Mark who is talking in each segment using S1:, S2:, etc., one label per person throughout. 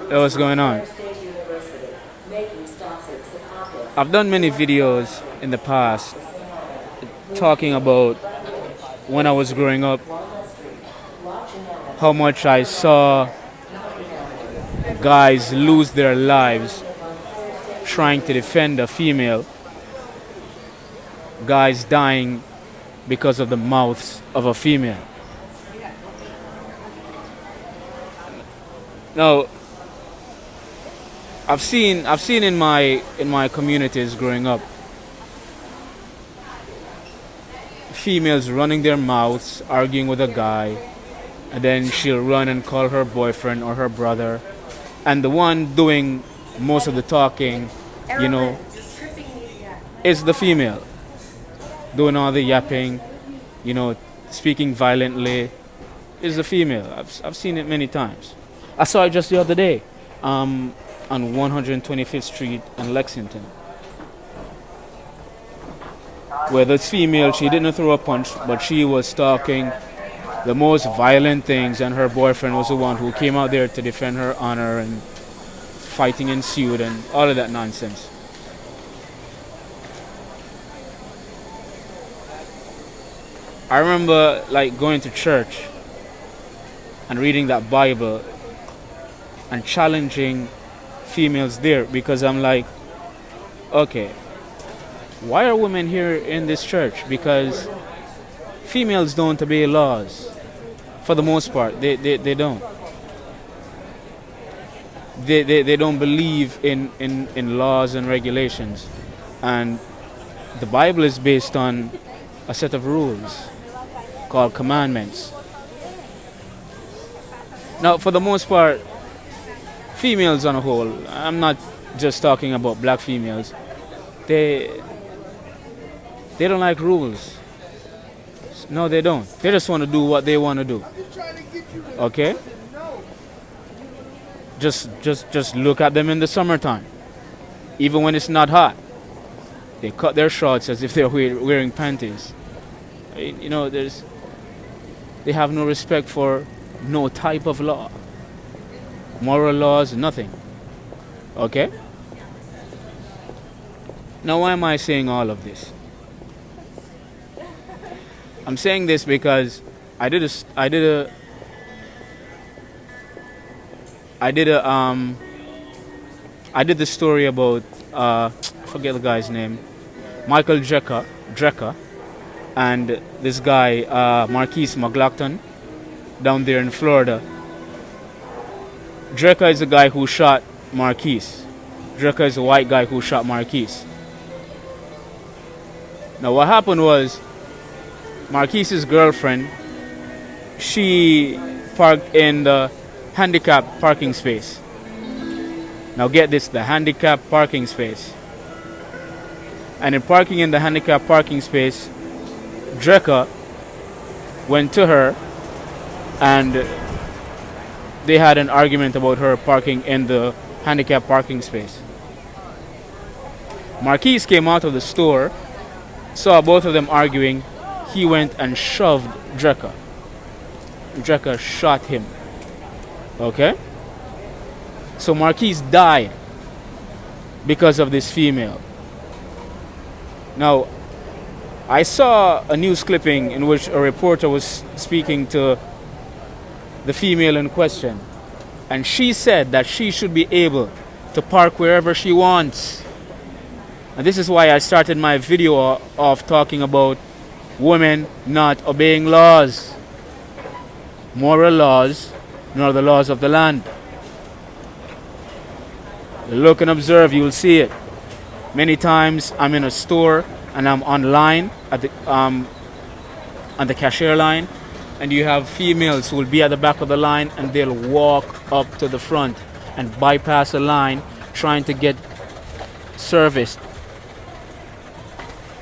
S1: Hey, what's going on? I've done many videos in the past talking about when I was growing up, how much I saw guys lose their lives trying to defend a female, guys dying because of the mouths of a female. Now, I've seen in my communities growing up females running their mouths, arguing with a guy, and then she'll run and call her boyfriend or her brother, and the one doing most of the talking, you know, is the female, doing all the yapping, you know, speaking violently, is the female. I've seen it many times. I saw it just the other day, on 125th Street in Lexington, where this female, she didn't throw a punch, but she was talking the most violent things, and her boyfriend was the one who came out there to defend her honor, and fighting ensued and all of that nonsense. I remember like going to church and reading that Bible and challenging females there, because I'm like, okay, why are women here in this church? Because females don't obey laws. For the most part, they don't. They don't believe in laws and regulations. And the Bible is based on a set of rules called commandments. Now, for the most part, females on a whole, I'm not just talking about black females, they don't like rules. No, they don't. They just want to do what they want to do. Okay? Just look at them in the summertime. Even when it's not hot, they cut their shorts as if they're wearing panties. You know, they have no respect for no type of law. Moral laws, nothing. Okay? Now, why am I saying all of this? I'm saying this because I did the story about I forget the guy's name, Michael Drejka, and this guy Marquise McLaughlin down there in Florida. Drejka is the guy who shot Marquise. Drejka is the white guy who shot Marquise. Now, what happened was, Marquise's girlfriend, she parked in the handicapped parking space. Now get this, the handicapped parking space. And in parking in the handicapped parking space, Drejka went to her and they had an argument about her parking in the handicapped parking space. Marquise came out of the store, saw both of them arguing. He went and shoved Drejka. Drejka shot him. Okay? So Marquise died because of this female. Now, I saw a news clipping in which a reporter was speaking to the female in question, and she said that she should be able to park wherever she wants. And this is why I started my video off talking about women not obeying laws, moral laws, nor the laws of the land. Look and observe, you will see it. Many times I'm in a store and I'm online at the on the cashier line, and you have females who will be at the back of the line and they'll walk up to the front and bypass a line trying to get serviced.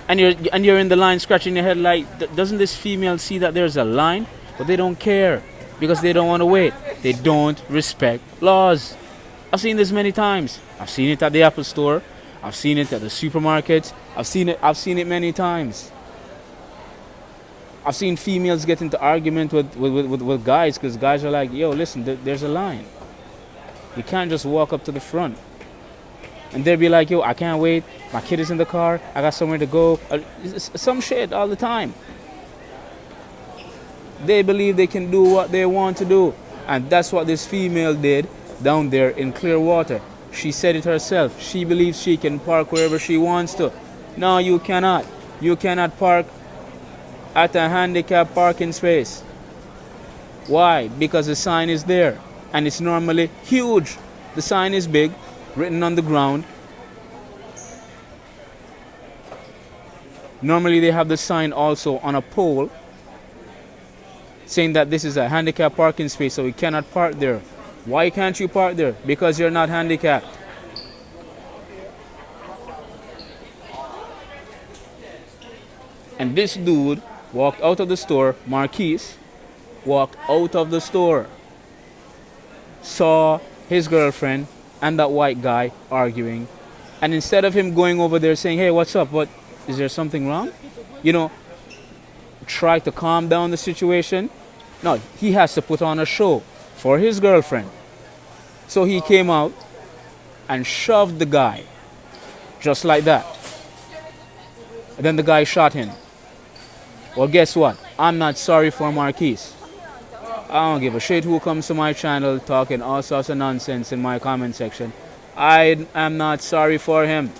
S1: And you're in the line scratching your head like, doesn't this female see that there's a line? But they don't care because they don't want to wait. They don't respect laws. I've seen this many times. I've seen it at the Apple store. I've seen it at the supermarket. I've seen it many times. I've seen females get into argument with guys because guys are like, yo, listen, there's a line. You can't just walk up to the front. And they'll be like, yo, I can't wait. My kid is in the car. I got somewhere to go. Some shit all the time. They believe they can do what they want to do. And that's what this female did down there in Clearwater. She said it herself. She believes she can park wherever she wants to. No, you cannot. You cannot park at a handicapped parking space. Why? Because the sign is there. And it's normally huge. The sign is big, written on the ground. Normally they have the sign also on a pole saying that this is a handicapped parking space, so you cannot park there. Why can't you park there? Because you're not handicapped. And this dude walked out of the store, Marquise, walked out of the store, saw his girlfriend and that white guy arguing, and instead of him going over there saying, hey, what's up? What, is there something wrong? You know, try to calm down the situation. No, he has to put on a show for his girlfriend. So he came out and shoved the guy, just like that. And then the guy shot him. Well, guess what? I'm not sorry for Marquise. I don't give a shit who comes to my channel talking all sorts of nonsense in my comment section. I am not sorry for him.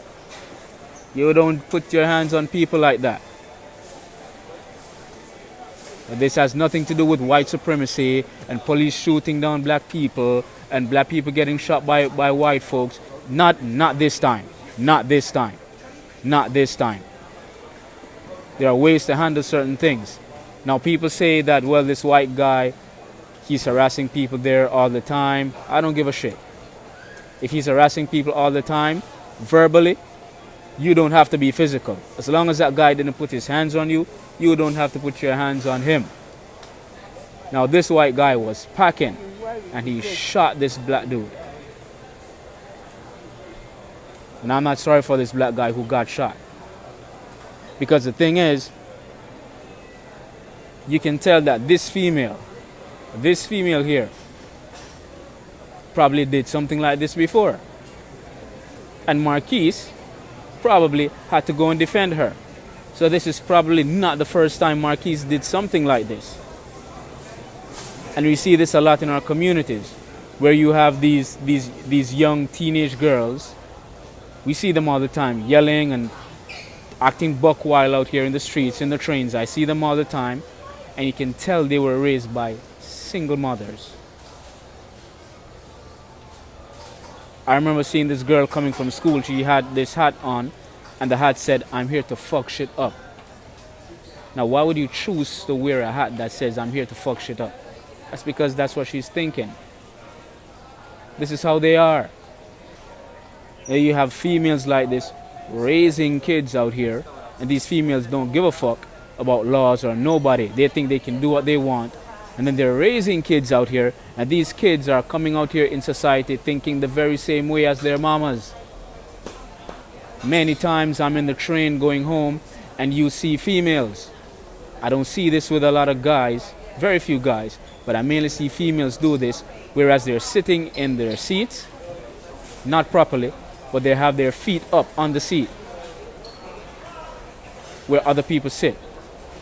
S1: You don't put your hands on people like that. This has nothing to do with white supremacy and police shooting down black people and black people getting shot by white folks. Not this time. Not this time. Not this time. There are ways to handle certain things. Now people say that, well, this white guy, he's harassing people there all the time. I don't give a shit. If he's harassing people all the time, verbally, you don't have to be physical. As long as that guy didn't put his hands on you, you don't have to put your hands on him. Now this white guy was packing and he shot this black dude. And I'm not sorry for this black guy who got shot. Because the thing is, you can tell that this female here probably did something like this before. And Marquise probably had to go and defend her. So this is probably not the first time Marquise did something like this. And we see this a lot in our communities, where you have these young teenage girls. We see them all the time, yelling and acting buck wild out here in the streets, in the trains. I see them all the time. And you can tell they were raised by single mothers. I remember seeing this girl coming from school. She had this hat on, and the hat said, I'm here to fuck shit up. Now, why would you choose to wear a hat that says, I'm here to fuck shit up? That's because that's what she's thinking. This is how they are. Now you have females like this raising kids out here, and these females don't give a fuck about laws or nobody. They think they can do what they want. And then they're raising kids out here, and these kids are coming out here in society thinking the very same way as their mamas. Many times I'm in the train going home and you see females. I don't see this with a lot of guys, very few guys, but I mainly see females do this, whereas they're sitting in their seats, not properly, but they have their feet up on the seat where other people sit.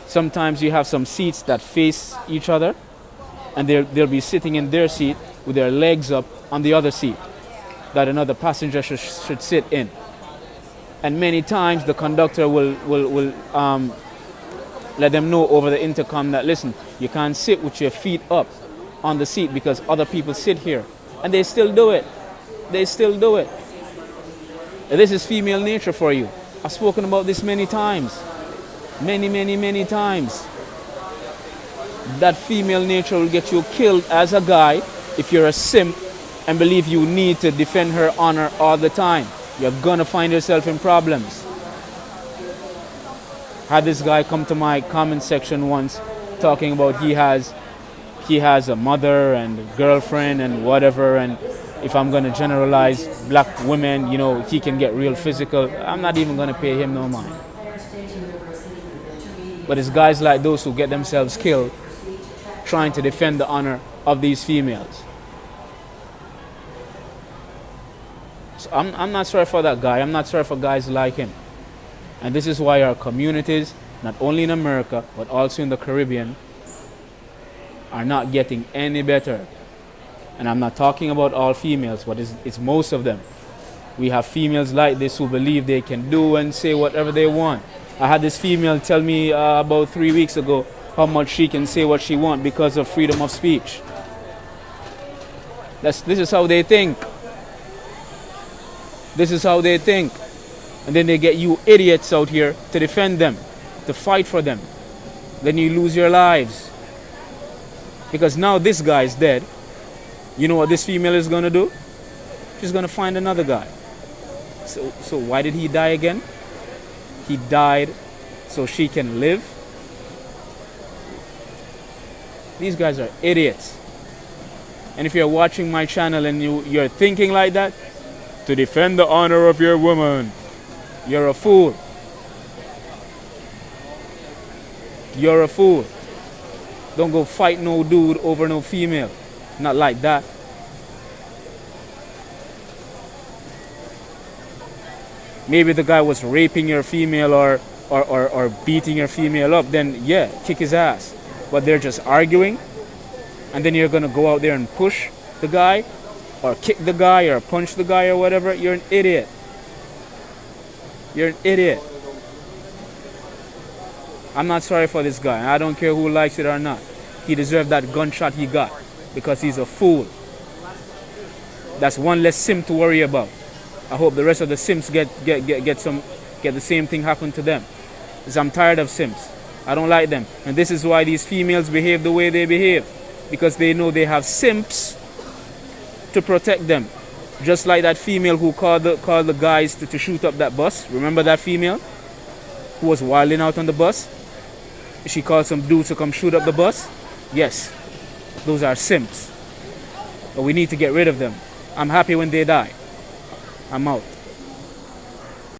S1: Sometimes you have some seats that face each other, and they'll be sitting in their seat with their legs up on the other seat that another passenger should sit in. And many times the conductor will let them know over the intercom that, listen, you can't sit with your feet up on the seat because other people sit here. And they still do it. They still do it. And this is female nature for you. I've spoken about this many times. Many times. That female nature will get you killed as a guy if you're a simp and believe you need to defend her honor all the time. You're gonna find yourself in problems. Had this guy come to my comment section once talking about he has a mother and a girlfriend and whatever, and if I'm gonna generalize black women, you know, he can get real physical. I'm not even gonna pay him no mind. But it's guys like those who get themselves killed trying to defend the honor of these females. So I'm not sorry for that guy. I'm not sorry for guys like him. And this is why our communities, not only in America, but also in the Caribbean, are not getting any better. And I'm not talking about all females, but it's most of them. We have females like this who believe they can do and say whatever they want. I had this female tell me about 3 weeks ago how much she can say what she wants because of freedom of speech. This is how they think. This is how they think. And then they get you idiots out here to defend them, to fight for them. Then you lose your lives. Because now this guy is dead. You know what this female is going to do? She's going to find another guy. So why did he die again? He died so she can live. These guys are idiots. And if you're watching my channel and you're thinking like that, to defend the honor of your woman, you're a fool. You're a fool. Don't go fight no dude over no female. Not like that. Maybe the guy was raping your female or beating your female up, then yeah, kick his ass. But they're just arguing, and then you're gonna go out there and push the guy, or kick the guy, or punch the guy, or whatever. You're an idiot. You're an idiot. I'm not sorry for this guy. I don't care who likes it or not. He deserved that gunshot he got because he's a fool. That's one less simp to worry about. I hope the rest of the simps get the same thing happen to them. Because I'm tired of simps. I don't like them. And this is why these females behave the way they behave. Because they know they have simps to protect them. Just like that female who called the guys to shoot up that bus. Remember that female who was wilding out on the bus? She called some dudes to come shoot up the bus. Yes, those are simps. But we need to get rid of them. I'm happy when they die. I'm out.